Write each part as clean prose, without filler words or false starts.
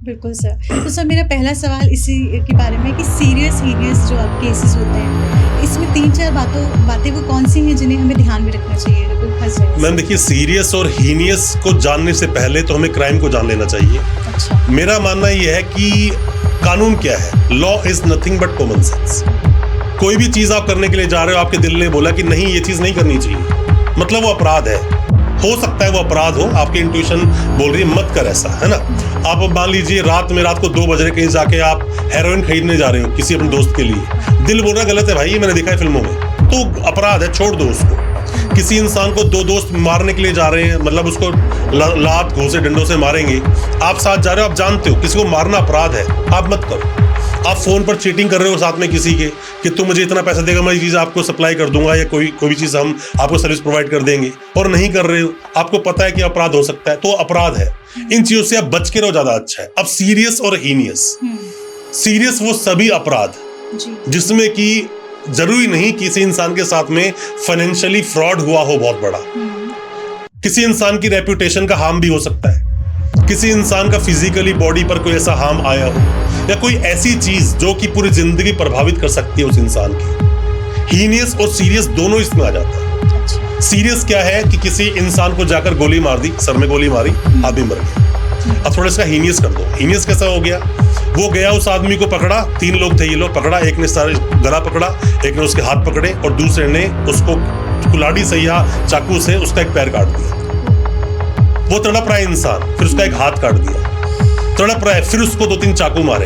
बिल्कुल सर। तो सर मेरा पहला सवाल इसी के बारे में कि सीरियस हीनियस जो आप केसेस होते हैं, इसमें 3-4 बातें वो कौन-सी हैं जिन्हें हमें ध्यान में रखना चाहिए अगर कोई फँस जाए? मैम देखिए, सीरियस और हीनियस को जानने से पहले तो हमें क्राइम को जान लेना चाहिए। अच्छा। मेरा मानना ये है कि कानून क्या है, law is nothing but common sense. कोई भी चीज़ आप करने के लिए जा रहे हो, आपके दिल ने बोला कि नहीं ये चीज़ नहीं करनी चाहिए, मतलब वो अपराध है। हो सकता है वो अपराध हो, आपकी इंट्यूशन बोल रही है मत कर ऐसा, है ना। आप मान लीजिए रात को 2 बज रहे, कहीं जाके आप हेरोइन खरीदने जा रहे हो किसी अपने दोस्त के लिए, दिल बोल रहा है गलत है भाई, मैंने देखा है फिल्मों में, तो अपराध है, छोड़ दो उसको। किसी इंसान को 2 दोस्त मारने के लिए जा रहे हैं, मतलब उसको लात घोंसे डंडों से मारेंगे, आप साथ जा रहे हो, आप जानते हो किसी को मारना अपराध है, आप मत करो। आप फोन पर चीटिंग कर रहे हो साथ में किसी के कि तुम मुझे इतना पैसा देगा, मैं ये चीज़ आपको सप्लाई कर दूंगा, या कोई भी चीज़ हम आपको सर्विस प्रोवाइड कर देंगे, और नहीं कर रहे हो, आपको पता है कि अपराध हो सकता है, तो अपराध है। इन चीज़ों से आप बच के रहो, ज़्यादा अच्छा है। अब सीरियस और हीनियस, सीरियस वो सभी अपराध जिसमें कि जरूरी नहीं किसी इंसान के साथ में फाइनेंशियली फ्रॉड हुआ हो बहुत बड़ा, किसी इंसान की रेपुटेशन का हार्म भी हो सकता है, किसी इंसान का फिजिकली बॉडी पर कोई ऐसा हार्म आया हो, या कोई ऐसी चीज जो कि पूरी जिंदगी प्रभावित कर सकती है उस इंसान की। हीनियस और सीरियस दोनों इसमें आ जाता है। सीरियस क्या है कि किसी इंसान को जाकर गोली मार दी, सर में गोली मारी, आदमी मर गया। अब थोड़ा इसका हीनियस कर दो। हीनियस कैसा हो गया, वो गया उस आदमी को पकड़ा, 3 लोग थे, ये लोग पकड़ा, एक ने सारे गला पकड़ा, एक ने उसके हाथ पकड़े, और दूसरे ने उसको कुल्हाड़ी से या चाकू से उसका एक पैर काट दिया। वो तड़प रहा है इंसान, फिर उसका एक हाथ काट दिया, तड़प रहा है, फिर उसको 2-3 चाकू मारे,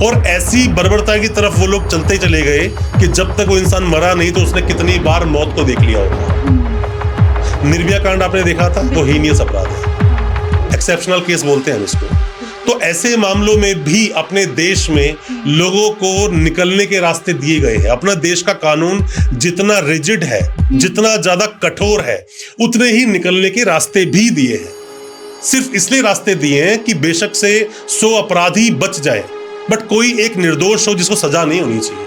और ऐसी बर्बरता की तरफ वो लोग चलते चले गए कि जब तक वो इंसान मरा नहीं तो उसने कितनी बार मौत को देख लिया होगा। निर्भया कांड आपने देखा था, वो हीनियस अपराध है, एक्सेप्शनल केस बोलते हैं इसको। तो ऐसे मामलों में भी अपने देश में लोगों को निकलने के रास्ते दिए गए हैं। अपना देश का कानून जितना रिजिड है, जितना ज्यादा कठोर है, उतने ही निकलने के रास्ते भी दिए हैं। सिर्फ इसलिए रास्ते दिए हैं कि बेशक से 100 अपराधी बच जाए, बट कोई एक निर्दोष हो जिसको सजा नहीं होनी चाहिए।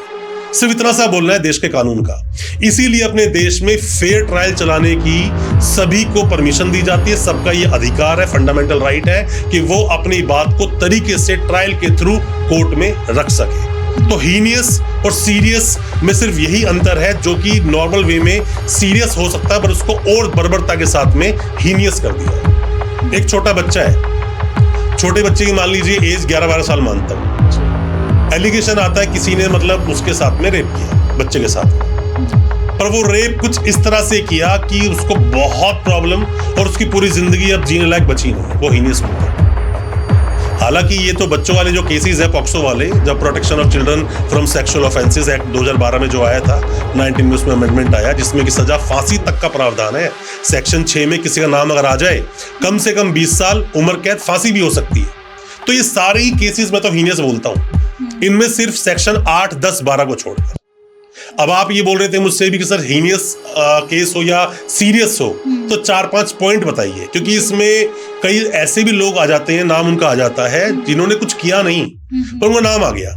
सिर्फ इतना सा बोलना है देश के कानून का। इसीलिए अपने देश में फेयर ट्रायल चलाने की सभी को परमिशन दी जाती है। सबका ये अधिकार है, फंडामेंटल राइट है कि वो अपनी बात को तरीके से ट्रायल के थ्रू कोर्ट में रख सके। तो हीनियस और सीरियस में सिर्फ यही अंतर है, जो कि नॉर्मल वे में सीरियस हो सकता है, पर उसको और बर्बरता के साथ में हीनियस कर दिया है। एक छोटा बच्चा है, छोटे बच्चे की मान लीजिए एज 11-12 साल मानता हूँ, एलिगेशन आता है किसी ने मतलब उसके साथ में रेप किया, बच्चे के साथ, पर वो रेप कुछ इस तरह से किया कि उसको बहुत प्रॉब्लम, और उसकी पूरी जिंदगी अब जीने लायक बची नहीं, वो हीनियस होता है। हालांकि ये तो बच्चों वाले जो केसेस है, पॉक्सो वाले, जब protection of children from sexual offences act 2012 में जो आया था, 19 में उसमें अमेंडमेंट आया, जिसमें कि सजा फांसी तक का प्रावधान है। सेक्शन 6 में किसी का नाम अगर आ जाए, कम से कम 20 साल उम्र कैद, फांसी भी हो सकती है। तो ये सारे ही केसेस मैं तो हीनियस बोलता हूँ, इनमें सिर्फ सेक्शन 8, 10, 12 को छोड़कर। अब आप ये बोल रहे थे मुझसे भी कि सर हीनियस केस हो या सीरियस हो, तो 4-5 पॉइंट बताइए, क्योंकि इसमें कई ऐसे भी लोग आ जाते हैं, नाम उनका आ जाता है जिन्होंने कुछ किया नहीं, पर उनका नाम आ गया।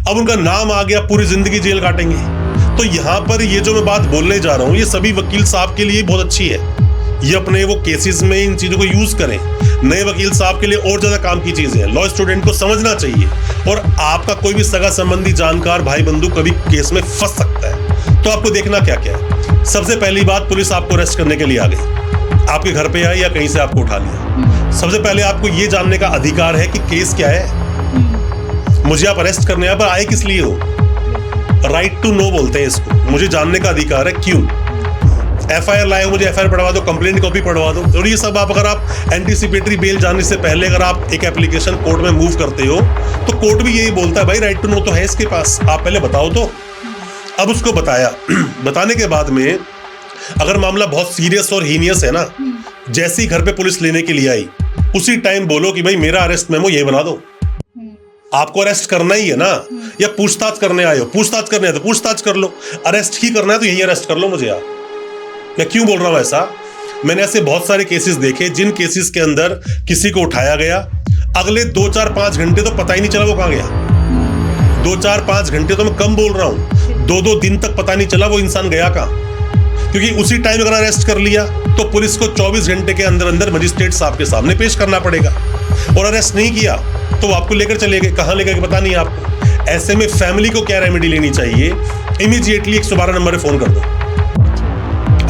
अब उनका नाम आ गया, पूरी जिंदगी जेल काटेंगे। तो यहाँ पर ये जो मैं बात बोलने जा रहा हूँ, ये सभी वकील साहब के लिए बहुत अच्छी है। ये अपने वो केसेस में इन चीजों को यूज करें। नए वकील साहब के लिए और ज्यादा काम की चीजें हैं, लॉ स्टूडेंट को समझना चाहिए। और आपका कोई भी सगा संबंधी, जानकार, भाई बंधु कभी केस में फंस सकता है, तो आपको देखना क्या क्या है। सबसे पहली बात, पुलिस आपको अरेस्ट करने के लिए आ गई, आपके घर पे आई या कहीं से आपको उठा लिया। सबसे पहले आपको ये जानने का अधिकार है कि केस क्या है। मुझे आप अरेस्ट करने आए, पर आए किस लिए हो? राइट टू नो बोलते हैं इसको। मुझे जानने का अधिकार है क्यों। एफआईआर लाए हो, मुझे एफआईआर पढ़वा दो, कंप्लेंट कॉपी पढ़वा दो। और ये सब आप अगर आप एंटीसिपेटरी बेल जाने से पहले अगर आप एक एप्लीकेशन कोर्ट में मूव करते हो, तो कोर्ट भी यही बोलता है, भाई राइट टू नो तो है इसके पास, आप पहले बताओ तो। अब उसको बताया, बताने के बाद में अगर मामला बहुत सीरियस और हीनियस है ना, जैसे ही घर पे पुलिस लेने के लिए आई, उसी टाइम बोलो कि भाई मेरा अरेस्ट मेमो ये बना दो। आपको अरेस्ट करना ही है ना, या पूछताछ करने आए हो? पूछताछ करने आए तो पूछताछ कर लो, अरेस्ट ही करना है तो यही अरेस्ट कर लो मुझे। आप मैं क्यों बोल रहा हूं ऐसा? मैंने ऐसे बहुत सारे केसेस देखे जिन केसेस के अंदर किसी को उठाया गया, अगले 2-4-5 घंटे तो पता ही नहीं चला वो कहां गया। 2-4-5 घंटे तो मैं कम बोल रहा हूं, 2-2 दिन तक पता नहीं चला वो इंसान गया कहां। क्योंकि उसी टाइम अगर अरेस्ट कर लिया तो पुलिस को 24 घंटे के अंदर अंदर मजिस्ट्रेट साहब के सामने पेश करना पड़ेगा। और अरेस्ट नहीं किया तो वो आपको लेकर चले गए, कहाँ लेकर के पता नहीं आपको। ऐसे में फैमिली को क्या रेमेडी लेनी चाहिए, इमीडिएटली 112 नंबर पे फोन कर दो।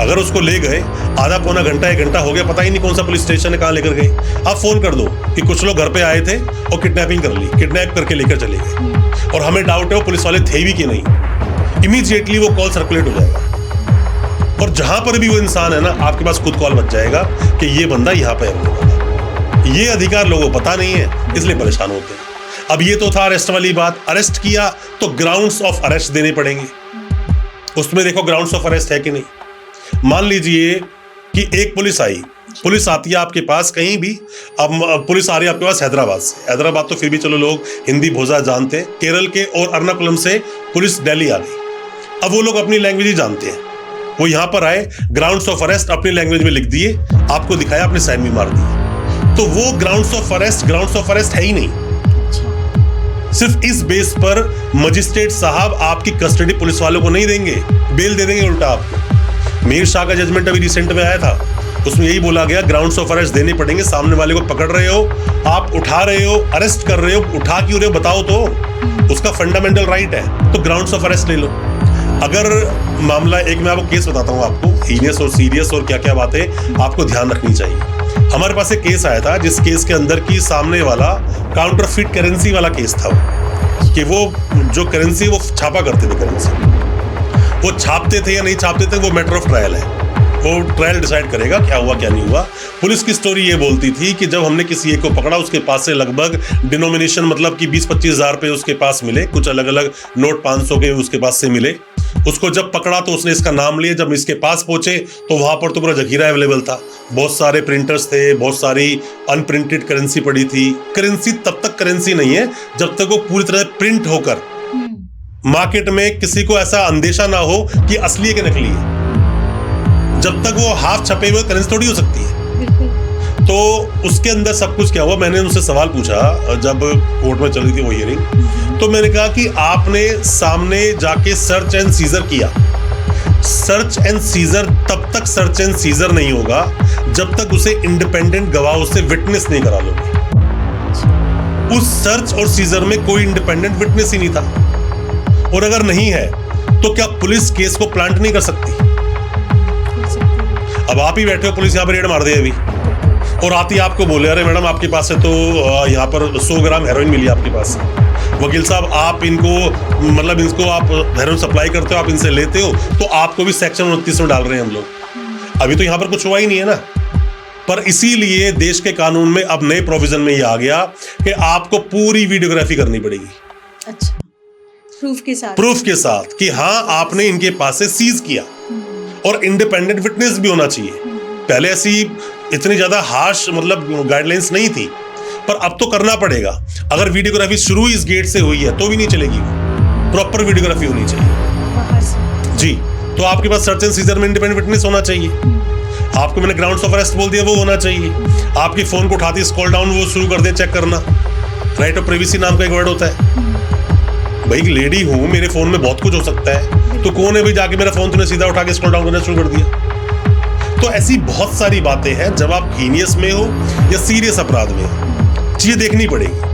अगर उसको ले गए, आधा पौना घंटा 1 घंटा हो गया, पता ही नहीं कौन सा पुलिस स्टेशन है, कहाँ लेकर गए, आप फोन कर दो कि कुछ लोग घर पे आए थे और किडनैपिंग कर ली, किडनैप करके लेकर चले गए और हमें डाउट है वो पुलिस वाले थे भी कि नहीं। इमीडिएटली वो कॉल सर्कुलेट हो जाएगा और जहां पर भी वो इंसान है ना, आपके पास खुद कॉल बच जाएगा कि ये बंदा यहाँ पे है। ये अधिकार लोगों को पता नहीं है, इसलिए परेशान होते हैं। अब ये तो था अरेस्ट वाली बात। अरेस्ट किया तो ग्राउंड्स ऑफ अरेस्ट देने पड़ेंगे। उसमें देखो ग्राउंड्स ऑफ अरेस्ट है कि नहीं। मान लीजिए कि एक पुलिस आती है आपके पास कहीं भी। अब पुलिस आ रही है आपके पास हैदराबाद से। हैदराबाद तो फिर भी चलो लोग हिंदी भोजा जानते हैं। केरल के और अर्नाकुलम से पुलिस दिल्ली आ गई। अब वो लोग अपनी लैंग्वेज ही जानते हैं। वो यहाँ पर आए, ग्राउंड्स ऑफ अरेस्ट अपनी लैंग्वेज में लिख दिए, आपको दिखाया, आपने साइन भी मार दिए। तो वो ग्राउंड्स ऑफ अरेस्ट है ही नहीं। सिर्फ इस बेस पर मजिस्ट्रेट साहब आपकी कस्टडी पुलिस वालों को नहीं देंगे, बेल दे देंगे उल्टा आपको। मीर शाह का जजमेंट अभी रिसेंट में आया था, उसमें यही बोला गया ग्राउंड्स ऑफ अरेस्ट देने पड़ेंगे। सामने वाले को पकड़ रहे हो, आप उठा रहे हो, अरेस्ट कर रहे हो, उठा क्यों रहे हो बताओ तो, उसका फंडामेंटल राइट है, तो ग्राउंड्स ऑफ अरेस्ट ले लो। अगर मामला एक, मैं आपको केस बताता हूँ आपको, हीनियस और सीरियस और क्या क्या बातें आपको ध्यान रखनी चाहिए। हमारे पास एक केस आया था जिस केस के अंदर की सामने वाला काउंटरफिट करेंसी वाला केस था, कि वो जो करेंसी वो छापा करते थे, करेंसी वो छापते थे या नहीं छापते थे, वो मैटर ऑफ ट्रायल है। वो ट्रायल डिसाइड करेगा क्या हुआ क्या नहीं हुआ। पुलिस की स्टोरी ये बोलती थी कि जब हमने किसी एक को पकड़ा, उसके पास से लगभग डिनोमिनेशन मतलब कि 20-25 हज़ार रुपये उसके पास मिले, कुछ अलग अलग नोट 500 के उसके पास से मिले। उसको जब पकड़ा तो उसने इसका नाम लिया। जब इसके पास पहुंचे तो वहां पर तो पूरा जखीरा अवेलेबल था, बहुत सारे प्रिंटर्स थे, बहुत सारी अनप्रिंटेड करेंसी पड़ी थी। करेंसी तब तक करेंसी नहीं है जब तक वो पूरी तरह प्रिंट होकर मार्केट में किसी को ऐसा अंदेशा ना हो कि असली है कि नकली है। जब तक वो हाफ छपे हुए करेंसी थोड़ी हो सकती है। तो उसके अंदर सब कुछ क्या हुआ, मैंने उनसे सवाल पूछा जब कोर्ट में चल रही थी वो हियरिंग, तो मैंने कहा कि आपने सामने जाके सर्च एंड सीजर किया। सर्च एंड सीजर तब तक सर्च एंड सीजर नहीं होगा जब तक उसे इंडिपेंडेंट गवाह से विटनेस नहीं करा लोगे। उस सर्च और सीजर में कोई इंडिपेंडेंट विटनेस ही नहीं था। और अगर नहीं है तो क्या पुलिस केस को प्लांट नहीं कर सकती? अब आप ही बैठे हो, पुलिस यहाँ पर रेड मार दे अभी और आती आपको बोले अरे मैडम आपके पास से तो यहाँ पर 100 ग्राम हेरोइन मिली आपके पास। वकील साहब आप इनको मतलब इसको आप हेरोइन सप्लाई करते हो, आप इनसे लेते हो, तो आपको भी सेक्शन 29 में डाल रहे हैं हम लोग। अभी तो यहाँ पर कुछ हुआ ही नहीं है ना। पर इसीलिए देश के कानून में अब नए प्रोविजन में ये आ गया कि आपको पूरी वीडियोग्राफी करनी पड़ेगी। अच्छा, प्रूफ के साथ कि हाँ आपने इनके पास से सीज किया, और इंडिपेंडेंट विटनेस भी होना चाहिए। पहले ऐसी इतनी ज्यादा हार्श मतलब गाइडलाइंस नहीं थी, पर अब तो करना पड़ेगा। अगर वीडियोग्राफी शुरू इस गेट से हुई है तो भी नहीं चलेगी, प्रॉपर वीडियोग्राफी होनी चाहिए जी। तो आपके पास सर्च एंड सीजर में इंडिपेंडेंट विटनेस होना चाहिए। आपको मैंने ग्राउंड्स ऑफ अरेस्ट बोल दिया, वो होना चाहिए। आपकी फोन को उठाती स्क्रॉल डाउन वो शुरू कर दे चेक करना। राइट ऑफ प्राइवेसी नाम का एक वर्ड होता है। भाई लेडी हूं, मेरे फोन में बहुत कुछ हो सकता है, तो कौन है भाई जाके मेरा फोन तूने सीधा उठा के स्क्रॉल डाउन करना शुरू कर दिया। तो ऐसी बहुत सारी बातें हैं जब आप हीनियस में हो या सीरियस अपराध में हो, चीजें देखनी पड़ेगी।